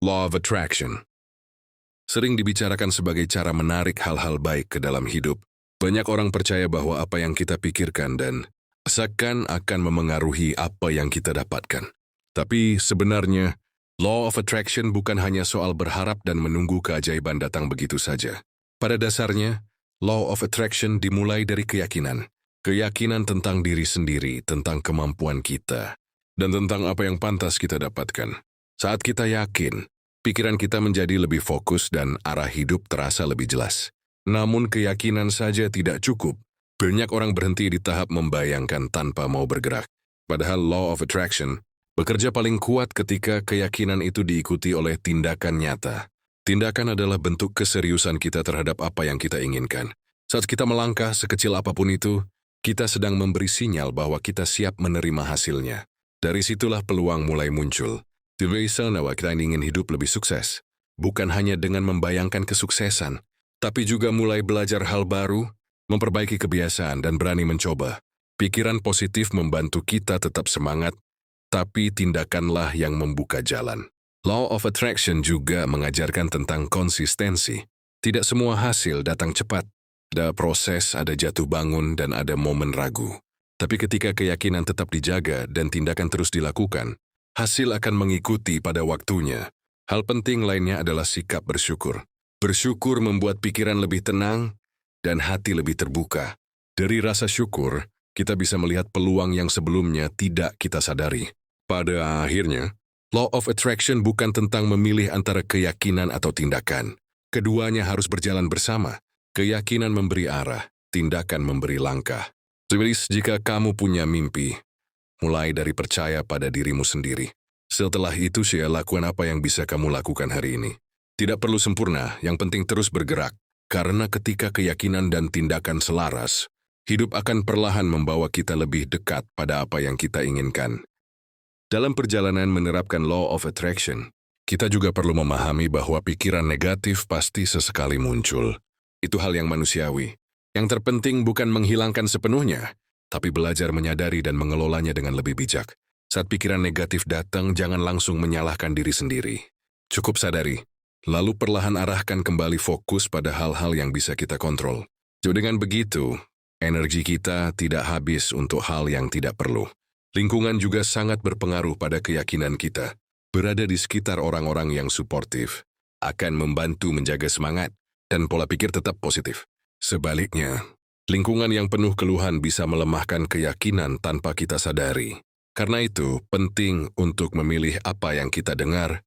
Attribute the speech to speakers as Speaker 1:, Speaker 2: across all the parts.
Speaker 1: Law of Attraction sering dibicarakan sebagai cara menarik hal-hal baik ke dalam hidup. Banyak orang percaya bahwa apa yang kita pikirkan dan rasakan akan memengaruhi apa yang kita dapatkan. Tapi sebenarnya, Law of Attraction bukan hanya soal berharap dan menunggu keajaiban datang begitu saja. Pada dasarnya, Law of Attraction dimulai dari keyakinan. Keyakinan tentang diri sendiri, tentang kemampuan kita, dan tentang apa yang pantas kita dapatkan. Saat kita yakin, pikiran kita menjadi lebih fokus dan arah hidup terasa lebih jelas. Namun keyakinan saja tidak cukup. Banyak orang berhenti di tahap membayangkan tanpa mau bergerak. Padahal Law of Attraction bekerja paling kuat ketika keyakinan itu diikuti oleh tindakan nyata. Tindakan adalah bentuk keseriusan kita terhadap apa yang kita inginkan. Saat kita melangkah sekecil apapun itu, kita sedang memberi sinyal bahwa kita siap menerima hasilnya. Dari situlah peluang mulai muncul. Di sana kita ingin hidup lebih sukses. Bukan hanya dengan membayangkan kesuksesan, tapi juga mulai belajar hal baru, memperbaiki kebiasaan dan berani mencoba. Pikiran positif membantu kita tetap semangat, tapi tindakanlah yang membuka jalan. Law of Attraction juga mengajarkan tentang konsistensi. Tidak semua hasil datang cepat. Ada proses, ada jatuh bangun, dan ada momen ragu. Tapi ketika keyakinan tetap dijaga dan tindakan terus dilakukan, hasil akan mengikuti pada waktunya. Hal penting lainnya adalah sikap bersyukur. Bersyukur membuat pikiran lebih tenang dan hati lebih terbuka. Dari rasa syukur, kita bisa melihat peluang yang sebelumnya tidak kita sadari. Pada akhirnya, Law of Attraction bukan tentang memilih antara keyakinan atau tindakan. Keduanya harus berjalan bersama. Keyakinan memberi arah, tindakan memberi langkah. Jadi, jika kamu punya mimpi, mulai dari percaya pada dirimu sendiri. Setelah itu, lakukan apa yang bisa kamu lakukan hari ini. Tidak perlu sempurna, yang penting terus bergerak. Karena ketika keyakinan dan tindakan selaras, hidup akan perlahan membawa kita lebih dekat pada apa yang kita inginkan. Dalam perjalanan menerapkan Law of Attraction, kita juga perlu memahami bahwa pikiran negatif pasti sesekali muncul. Itu hal yang manusiawi. Yang terpenting bukan menghilangkan sepenuhnya, tapi belajar menyadari dan mengelolanya dengan lebih bijak. Saat pikiran negatif datang, jangan langsung menyalahkan diri sendiri. Cukup sadari, lalu perlahan arahkan kembali fokus pada hal-hal yang bisa kita kontrol. Jadi dengan begitu, energi kita tidak habis untuk hal yang tidak perlu. Lingkungan juga sangat berpengaruh pada keyakinan kita. Berada di sekitar orang-orang yang suportif akan membantu menjaga semangat dan pola pikir tetap positif. Sebaliknya, lingkungan yang penuh keluhan bisa melemahkan keyakinan tanpa kita sadari. Karena itu, penting untuk memilih apa yang kita dengar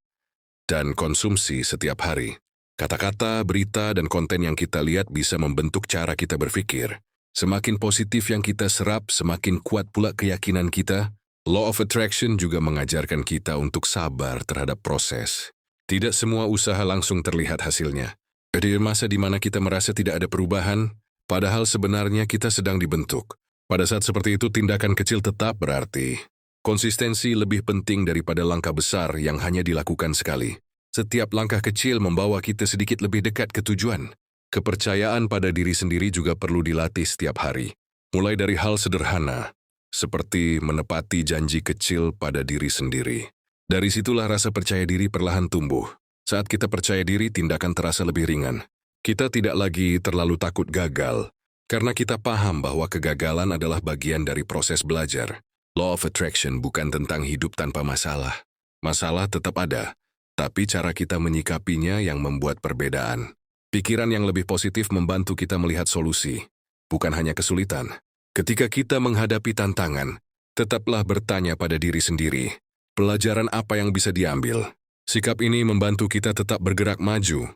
Speaker 1: dan konsumsi setiap hari. Kata-kata, berita, dan konten yang kita lihat bisa membentuk cara kita berpikir. Semakin positif yang kita serap, semakin kuat pula keyakinan kita. Law of Attraction juga mengajarkan kita untuk sabar terhadap proses. Tidak semua usaha langsung terlihat hasilnya. Ada masa di mana kita merasa tidak ada perubahan, padahal sebenarnya kita sedang dibentuk. Pada saat seperti itu, tindakan kecil tetap berarti. Konsistensi lebih penting daripada langkah besar yang hanya dilakukan sekali. Setiap langkah kecil membawa kita sedikit lebih dekat ke tujuan. Kepercayaan pada diri sendiri juga perlu dilatih setiap hari. Mulai dari hal sederhana, seperti menepati janji kecil pada diri sendiri. Dari situlah rasa percaya diri perlahan tumbuh. Saat kita percaya diri, tindakan terasa lebih ringan. Kita tidak lagi terlalu takut gagal, karena kita paham bahwa kegagalan adalah bagian dari proses belajar. Law of Attraction bukan tentang hidup tanpa masalah. Masalah tetap ada, tapi cara kita menyikapinya yang membuat perbedaan. Pikiran yang lebih positif membantu kita melihat solusi, bukan hanya kesulitan. Ketika kita menghadapi tantangan, tetaplah bertanya pada diri sendiri, pelajaran apa yang bisa diambil. Sikap ini membantu kita tetap bergerak maju,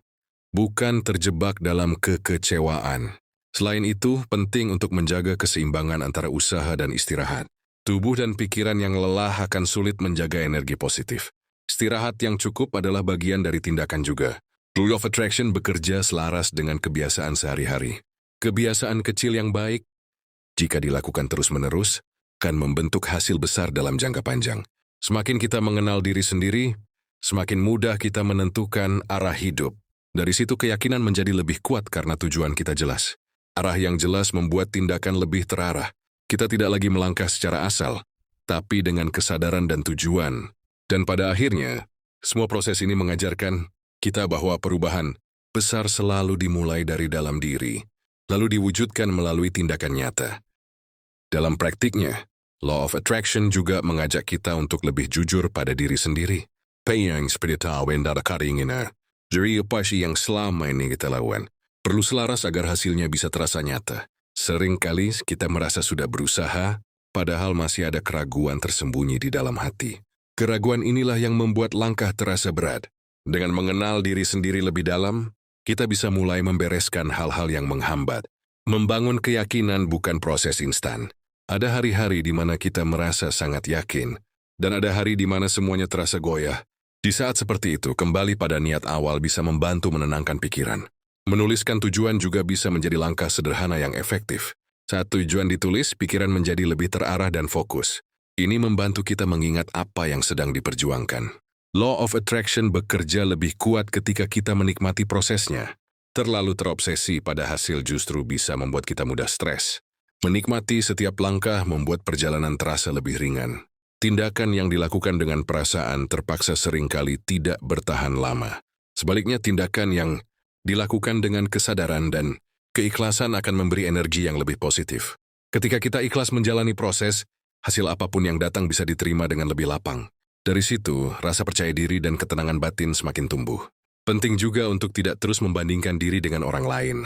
Speaker 1: bukan terjebak dalam kekecewaan. Selain itu, penting untuk menjaga keseimbangan antara usaha dan istirahat. Tubuh dan pikiran yang lelah akan sulit menjaga energi positif. Istirahat yang cukup adalah bagian dari tindakan juga. Law of Attraction bekerja selaras dengan kebiasaan sehari-hari. Kebiasaan kecil yang baik, jika dilakukan terus-menerus, akan membentuk hasil besar dalam jangka panjang. Semakin kita mengenal diri sendiri, semakin mudah kita menentukan arah hidup. Dari situ keyakinan menjadi lebih kuat karena tujuan kita jelas. Arah yang jelas membuat tindakan lebih terarah. Kita tidak lagi melangkah secara asal, tapi dengan kesadaran dan tujuan. Dan pada akhirnya, Semua proses ini mengajarkan kita bahwa perubahan besar selalu dimulai dari dalam diri, lalu diwujudkan melalui tindakan nyata. Dalam praktiknya, Law of Attraction juga mengajak kita untuk lebih jujur pada diri sendiri. Apa yang seperti tahu yang dari ini, jadi apa sih yang selama ini kita lakukan? Perlu selaras agar hasilnya bisa terasa nyata. Seringkali kita merasa sudah berusaha, padahal masih ada keraguan tersembunyi di dalam hati. Keraguan inilah yang membuat langkah terasa berat. Dengan mengenal diri sendiri lebih dalam, kita bisa mulai membereskan hal-hal yang menghambat. Membangun keyakinan bukan proses instan. Ada hari-hari di mana kita merasa sangat yakin, dan ada hari di mana semuanya terasa goyah. Di saat seperti itu, kembali pada niat awal bisa membantu menenangkan pikiran. Menuliskan tujuan juga bisa menjadi langkah sederhana yang efektif. Saat tujuan ditulis, pikiran menjadi lebih terarah dan fokus. Ini membantu kita mengingat apa yang sedang diperjuangkan. Law of Attraction bekerja lebih kuat ketika kita menikmati prosesnya. Terlalu terobsesi pada hasil justru bisa membuat kita mudah stres. Menikmati setiap langkah membuat perjalanan terasa lebih ringan. Tindakan yang dilakukan dengan perasaan terpaksa seringkali tidak bertahan lama. Sebaliknya, tindakan yang dilakukan dengan kesadaran dan keikhlasan akan memberi energi yang lebih positif. Ketika kita ikhlas menjalani proses, hasil apapun yang datang bisa diterima dengan lebih lapang. Dari situ, rasa percaya diri dan ketenangan batin semakin tumbuh. Penting juga untuk tidak terus membandingkan diri dengan orang lain.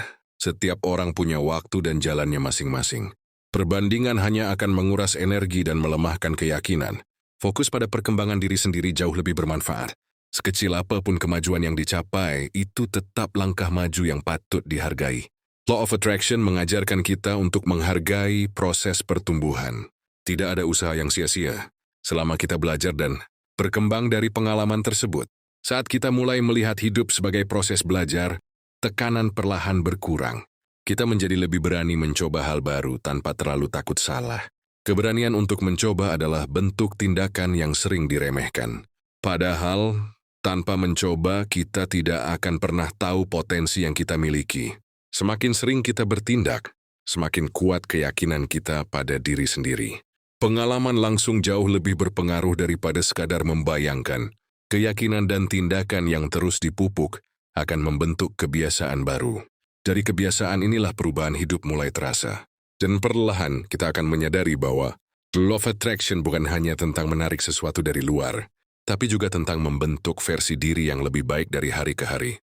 Speaker 1: Setiap orang punya waktu dan jalannya masing-masing. Perbandingan hanya akan menguras energi dan melemahkan keyakinan. Fokus pada perkembangan diri sendiri jauh lebih bermanfaat. Sekecil apapun kemajuan yang dicapai, itu tetap langkah maju yang patut dihargai. Law of Attraction mengajarkan kita untuk menghargai proses pertumbuhan. Tidak ada usaha yang sia-sia. Selama kita belajar dan berkembang dari pengalaman tersebut, saat kita mulai melihat hidup sebagai proses belajar, tekanan perlahan berkurang. Kita menjadi lebih berani mencoba hal baru tanpa terlalu takut salah. Keberanian untuk mencoba adalah bentuk tindakan yang sering diremehkan. Padahal, tanpa mencoba, kita tidak akan pernah tahu potensi yang kita miliki. Semakin sering kita bertindak, semakin kuat keyakinan kita pada diri sendiri. Pengalaman langsung jauh lebih berpengaruh daripada sekadar membayangkan. Keyakinan dan tindakan yang terus dipupuk akan membentuk kebiasaan baru. Dari kebiasaan inilah perubahan hidup mulai terasa. Dan perlahan kita akan menyadari bahwa Law of Attraction bukan hanya tentang menarik sesuatu dari luar, tapi juga tentang membentuk versi diri yang lebih baik dari hari ke hari.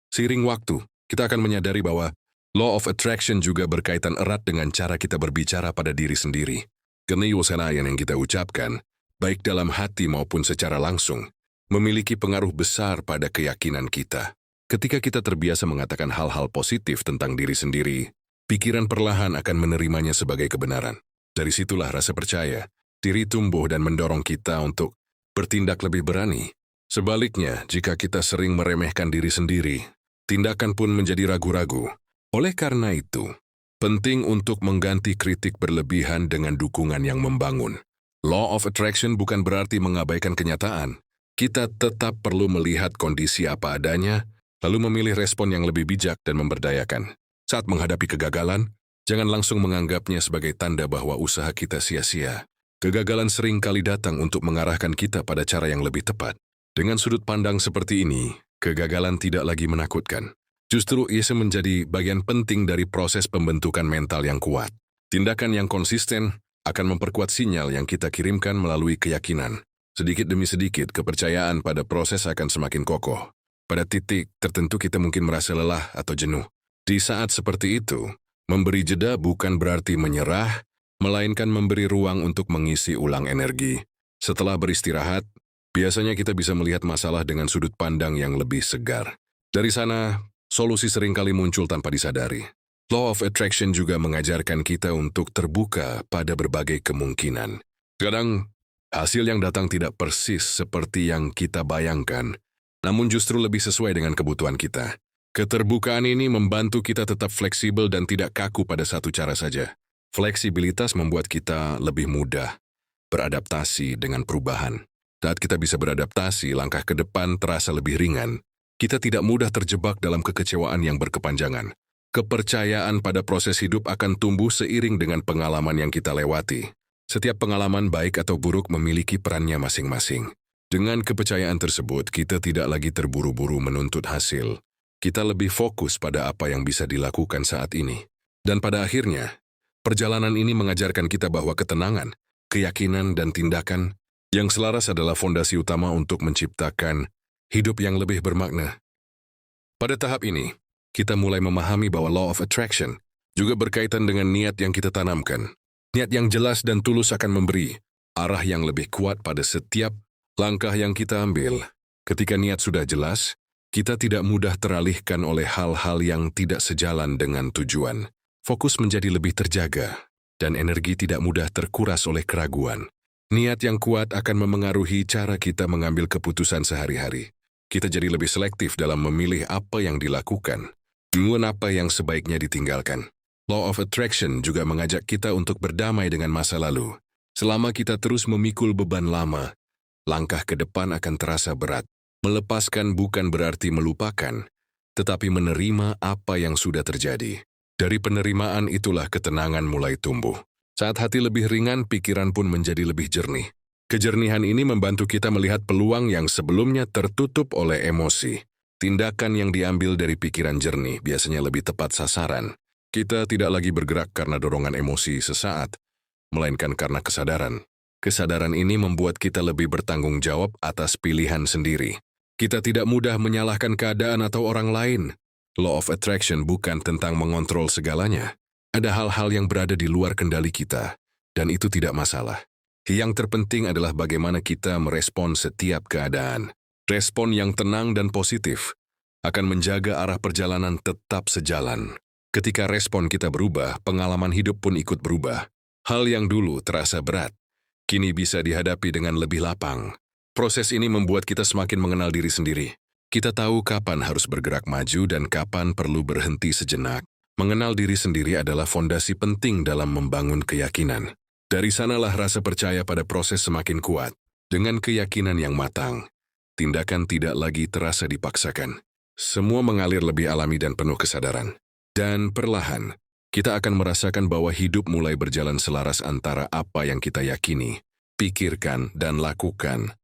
Speaker 1: Seiring waktu, kita akan menyadari bahwa Law of Attraction juga berkaitan erat dengan cara kita berbicara pada diri sendiri. Keniscayaan yang kita ucapkan, baik dalam hati maupun secara langsung, memiliki pengaruh besar pada keyakinan kita. Ketika kita terbiasa mengatakan hal-hal positif tentang diri sendiri, pikiran perlahan akan menerimanya sebagai kebenaran. Dari situlah rasa percaya diri tumbuh dan mendorong kita untuk bertindak lebih berani. Sebaliknya, jika kita sering meremehkan diri sendiri, tindakan pun menjadi ragu-ragu. Oleh karena itu, penting untuk mengganti kritik berlebihan dengan dukungan yang membangun. Law of Attraction bukan berarti mengabaikan kenyataan. Kita tetap perlu melihat kondisi apa adanya, lalu memilih respon yang lebih bijak dan memberdayakan. Saat menghadapi kegagalan, jangan langsung menganggapnya sebagai tanda bahwa usaha kita sia-sia. Kegagalan sering kali datang untuk mengarahkan kita pada cara yang lebih tepat. Dengan sudut pandang seperti ini, kegagalan tidak lagi menakutkan. Justru ia menjadi bagian penting dari proses pembentukan mental yang kuat. Tindakan yang konsisten akan memperkuat sinyal yang kita kirimkan melalui keyakinan. Sedikit demi sedikit, kepercayaan pada proses akan semakin kokoh. Pada titik tertentu kita mungkin merasa lelah atau jenuh. Di saat seperti itu, memberi jeda bukan berarti menyerah, melainkan memberi ruang untuk mengisi ulang energi. Setelah beristirahat, biasanya kita bisa melihat masalah dengan sudut pandang yang lebih segar. Dari sana, solusi seringkali muncul tanpa disadari. Law of Attraction juga mengajarkan kita untuk terbuka pada berbagai kemungkinan. Kadang, hasil yang datang tidak persis seperti yang kita bayangkan, namun justru lebih sesuai dengan kebutuhan kita. Keterbukaan ini membantu kita tetap fleksibel dan tidak kaku pada satu cara saja. Fleksibilitas membuat kita lebih mudah beradaptasi dengan perubahan. Saat kita bisa beradaptasi, langkah ke depan terasa lebih ringan. Kita tidak mudah terjebak dalam kekecewaan yang berkepanjangan. Kepercayaan pada proses hidup akan tumbuh seiring dengan pengalaman yang kita lewati. Setiap pengalaman baik atau buruk memiliki perannya masing-masing. Dengan kepercayaan tersebut, kita tidak lagi terburu-buru menuntut hasil. Kita lebih fokus pada apa yang bisa dilakukan saat ini. Dan pada akhirnya, perjalanan ini mengajarkan kita bahwa ketenangan, keyakinan, dan tindakan yang selaras adalah fondasi utama untuk menciptakan hidup yang lebih bermakna. Pada tahap ini, kita mulai memahami bahwa law of attraction juga berkaitan dengan niat yang kita tanamkan. Niat yang jelas dan tulus akan memberi arah yang lebih kuat pada setiap langkah yang kita ambil. Ketika niat sudah jelas, kita tidak mudah teralihkan oleh hal-hal yang tidak sejalan dengan tujuan. Fokus menjadi lebih terjaga, dan energi tidak mudah terkuras oleh keraguan. Niat yang kuat akan memengaruhi cara kita mengambil keputusan sehari-hari. Kita jadi lebih selektif dalam memilih apa yang dilakukan, dengan apa yang sebaiknya ditinggalkan. Law of Attraction juga mengajak kita untuk berdamai dengan masa lalu. Selama kita terus memikul beban lama, langkah ke depan akan terasa berat. Melepaskan bukan berarti melupakan, tetapi menerima apa yang sudah terjadi. Dari penerimaan itulah ketenangan mulai tumbuh. Saat hati lebih ringan, pikiran pun menjadi lebih jernih. Kejernihan ini membantu kita melihat peluang yang sebelumnya tertutup oleh emosi. Tindakan yang diambil dari pikiran jernih biasanya lebih tepat sasaran. Kita tidak lagi bergerak karena dorongan emosi sesaat, melainkan karena kesadaran. Kesadaran ini membuat kita lebih bertanggung jawab atas pilihan sendiri. Kita tidak mudah menyalahkan keadaan atau orang lain. Law of Attraction bukan tentang mengontrol segalanya. Ada hal-hal yang berada di luar kendali kita, dan itu tidak masalah. Yang terpenting adalah bagaimana kita merespon setiap keadaan. Respon yang tenang dan positif akan menjaga arah perjalanan tetap sejalan. Ketika respon kita berubah, pengalaman hidup pun ikut berubah. Hal yang dulu terasa berat, kini bisa dihadapi dengan lebih lapang. Proses ini membuat kita semakin mengenal diri sendiri. Kita tahu kapan harus bergerak maju dan kapan perlu berhenti sejenak. Mengenal diri sendiri adalah fondasi penting dalam membangun keyakinan. Dari sanalah rasa percaya pada proses semakin kuat. Dengan keyakinan yang matang, tindakan tidak lagi terasa dipaksakan. Semua mengalir lebih alami dan penuh kesadaran. Dan perlahan, kita akan merasakan bahwa hidup mulai berjalan selaras antara apa yang kita yakini, pikirkan, dan lakukan.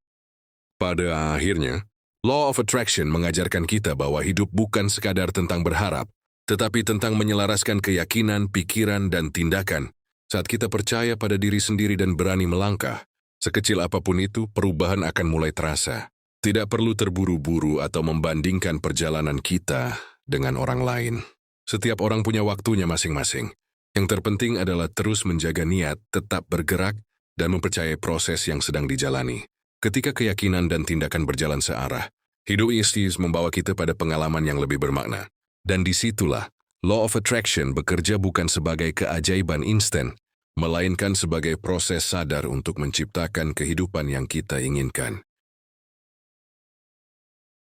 Speaker 1: Pada akhirnya, Law of Attraction mengajarkan kita bahwa hidup bukan sekadar tentang berharap, tetapi tentang menyelaraskan keyakinan, pikiran, dan tindakan. Saat kita percaya pada diri sendiri dan berani melangkah, sekecil apapun itu, perubahan akan mulai terasa. Tidak perlu terburu-buru atau membandingkan perjalanan kita dengan orang lain. Setiap orang punya waktunya masing-masing. Yang terpenting adalah terus menjaga niat, tetap bergerak, dan mempercayai proses yang sedang dijalani. Ketika keyakinan dan tindakan berjalan searah, hidup Isis membawa kita pada pengalaman yang lebih bermakna. Dan disitulah, Law of Attraction bekerja bukan sebagai keajaiban instan, melainkan sebagai proses sadar untuk menciptakan kehidupan yang kita inginkan.